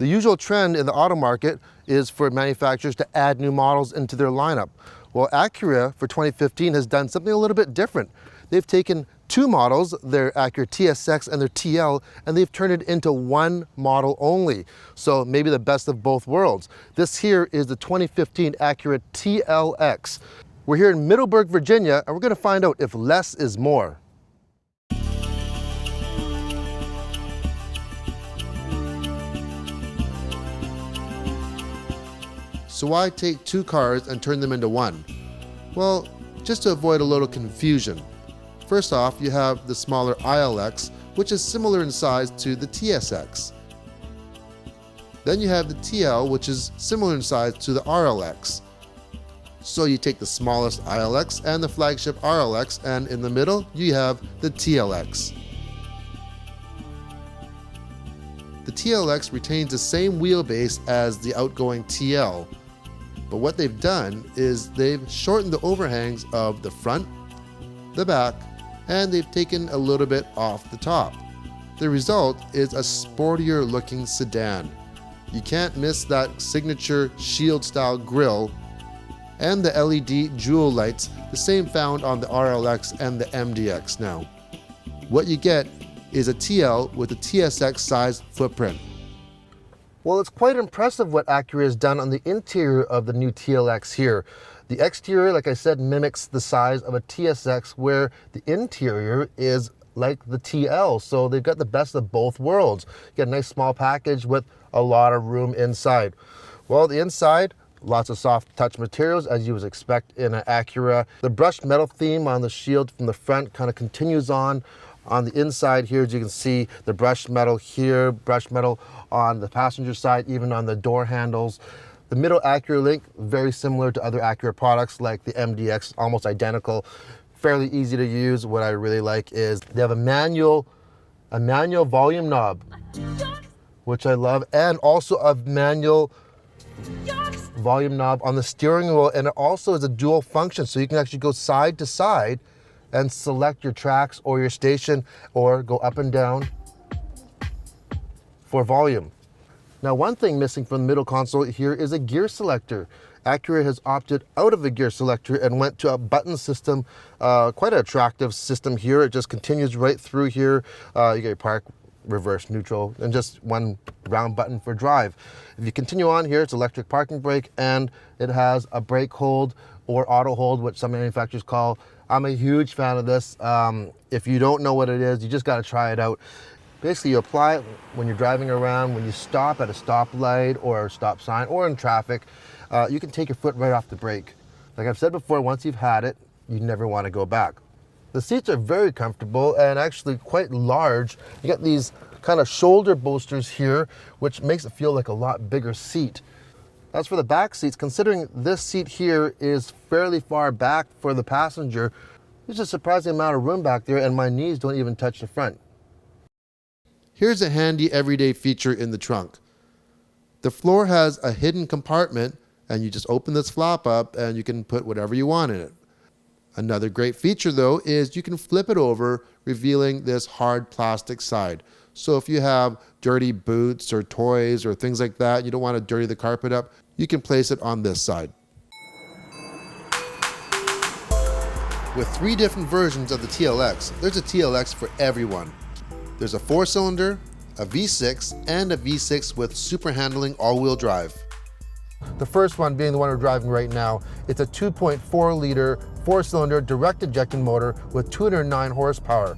The usual trend in the auto market is for manufacturers to add new models into their lineup. Well, Acura for 2015 has done something a little bit different. They've taken two models, their Acura TSX and their TL, and they've turned it into one model only. So maybe the best of both worlds. This here is the 2015 Acura TLX. We're here in Middleburg, Virginia, and we're going to find out if less is more. So why take two cars and turn them into one? Well, just to avoid a little confusion. First off, you have the smaller ILX, which is similar in size to the TSX. Then you have the TL, which is similar in size to the RLX. So you take the smallest ILX and the flagship RLX, and in the middle, you have the TLX. The TLX retains the same wheelbase as the outgoing TL. But what they've done is they've shortened the overhangs of the front, the back, and they've taken a little bit off the top. The result is a sportier looking sedan. You can't miss that signature shield style grille and the LED jewel lights, the same found on the RLX and the MDX now. What you get is a TL with a TSX size footprint. Well, it's quite impressive what Acura has done on the interior of the new TLX here. The exterior, like I said, mimics the size of a TSX, where the interior is like the TL. So they've got the best of both worlds. You get a nice small package with a lot of room inside. Well, the inside, lots of soft touch materials, as you would expect in an Acura. The brushed metal theme on the shield from the front kind of continues on. On the inside here, as you can see, the brushed metal here, brushed metal on the passenger side, even on the door handles. The middle Acura link, very similar to other Acura products like the MDX, almost identical, fairly easy to use. What I really like is they have a manual volume knob, which I love, and also a manual volume knob on the steering wheel, and it also is a dual function, so you can actually go side to side and select your tracks or your station, or go up and down for volume. Now, one thing missing from the middle console here is a gear selector. Acura has opted out of the gear selector and went to a button system, quite an attractive system here. It just continues right through here. You get your park, reverse, neutral, and just one round button for drive. If you continue on here, it's electric parking brake, and it has a brake hold or auto hold, which some manufacturers call. I'm a huge fan of this. If you don't know what it is, you just got to try it out. Basically, you apply it when you're driving around, when you stop at a stoplight or a stop sign or in traffic, you can take your foot right off the brake. Like I've said before, once you've had it, you never want to go back. The seats are very comfortable and actually quite large. You got these kind of shoulder bolsters here, which makes it feel like a lot bigger seat. As for the back seats, considering this seat here is fairly far back for the passenger, there's a surprising amount of room back there, and my knees don't even touch the front. Here's a handy everyday feature in the trunk. The floor has a hidden compartment, and you just open this flap up and you can put whatever you want in it. Another great feature though is you can flip it over, revealing this hard plastic side. So if you have dirty boots or toys or things like that, you don't want to dirty the carpet up, you can place it on this side. With 3 different versions of the TLX, there's a TLX for everyone. There's a 4-cylinder, a V6, and a V6 with super handling all-wheel drive. The first one being the one we're driving right now, it's a 2.4 liter 4-cylinder direct injection motor with 209 horsepower.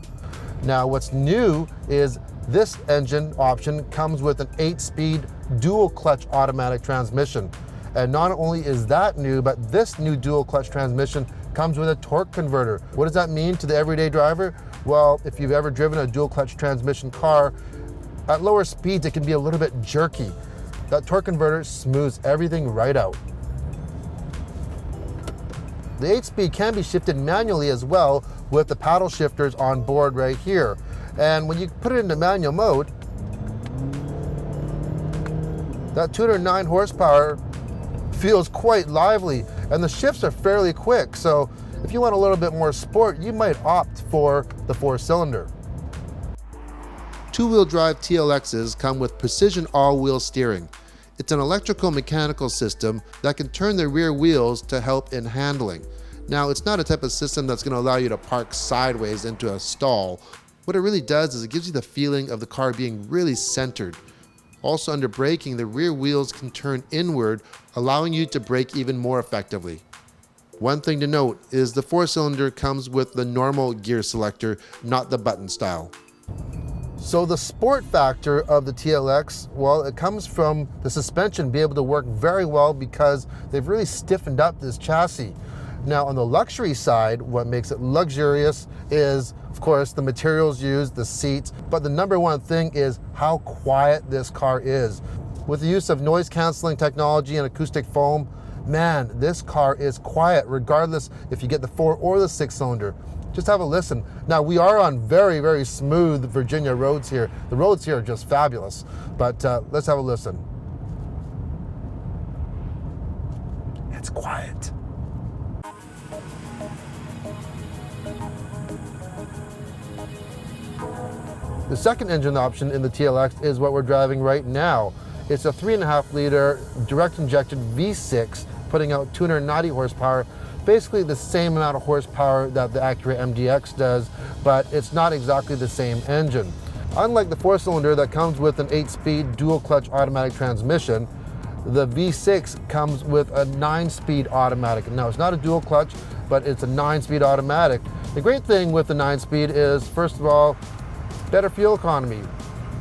Now what's new is this engine option comes with an 8-speed dual clutch automatic transmission. And not only is that new, but this new dual clutch transmission comes with a torque converter. What does that mean to the everyday driver? Well, if you've ever driven a dual clutch transmission car, at lower speeds it can be a little bit jerky. That torque converter smooths everything right out. The 8-speed can be shifted manually as well with the paddle shifters on board right here. And when you put it into manual mode, that 209 horsepower feels quite lively, and the shifts are fairly quick. So if you want a little bit more sport, you might opt for the 4-cylinder. Two-wheel drive TLXs come with precision all-wheel steering. It's an electrical mechanical system that can turn the rear wheels to help in handling. Now, it's not a type of system that's going to allow you to park sideways into a stall. What it really does is it gives you the feeling of the car being really centered. Also, under braking, the rear wheels can turn inward, allowing you to brake even more effectively. One thing to note is the 4-cylinder comes with the normal gear selector, not the button style. So the sport factor of the TLX, well, it comes from the suspension being able to work very well because they've really stiffened up this chassis. Now on the luxury side, what makes it luxurious is, of course, the materials used, the seats, but the number one thing is how quiet this car is. With the use of noise canceling technology and acoustic foam, man, this car is quiet regardless if you get the 4 or the 6-cylinder. Just have a listen. Now we are on very, very smooth Virginia roads here. The roads here are just fabulous, but let's have a listen. It's quiet. The second engine option in the TLX is what we're driving right now. It's a 3.5-liter direct injected V6, putting out 290 horsepower, basically the same amount of horsepower that the Acura MDX does, but it's not exactly the same engine. Unlike the 4-cylinder that comes with an 8-speed dual clutch automatic transmission, the V6 comes with a 9-speed automatic. Now it's not a dual clutch, but it's a 9-speed automatic. The great thing with the 9-speed is, first of all, better fuel economy.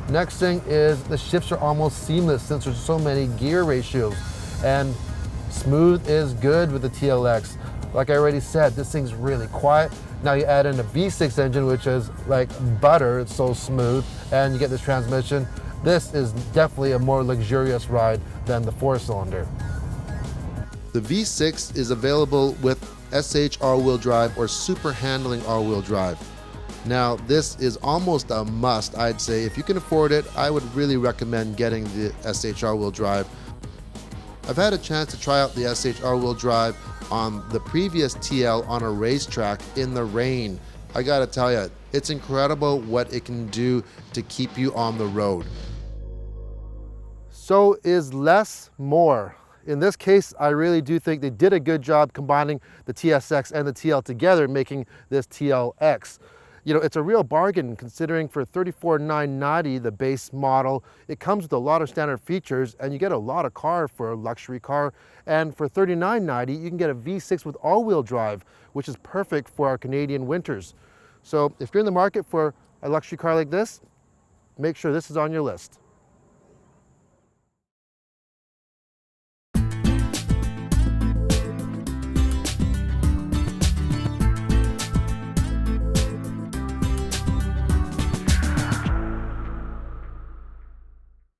Next thing is the shifts are almost seamless since there's so many gear ratios, and smooth is good with the TLX. Like I already said, this thing's really quiet. Now you add in a V6 engine, which is like butter, it's so smooth, and you get this transmission. This is definitely a more luxurious ride than the 4-cylinder. The V6 is available with SH all-wheel drive or super handling all-wheel drive. Now, this is almost a must, I'd say. If you can afford it, I would really recommend getting the SH all-wheel drive. I've had a chance to try out the SH all-wheel drive on the previous TL on a racetrack in the rain. I gotta tell you, it's incredible what it can do to keep you on the road. So is less more? In this case, I really do think they did a good job combining the TSX and the TL together, making this TLX. You know, it's a real bargain considering for $34,990, the base model, it comes with a lot of standard features and you get a lot of car for a luxury car. And for $39,990, you can get a V6 with all-wheel drive, which is perfect for our Canadian winters. So if you're in the market for a luxury car like this, make sure this is on your list.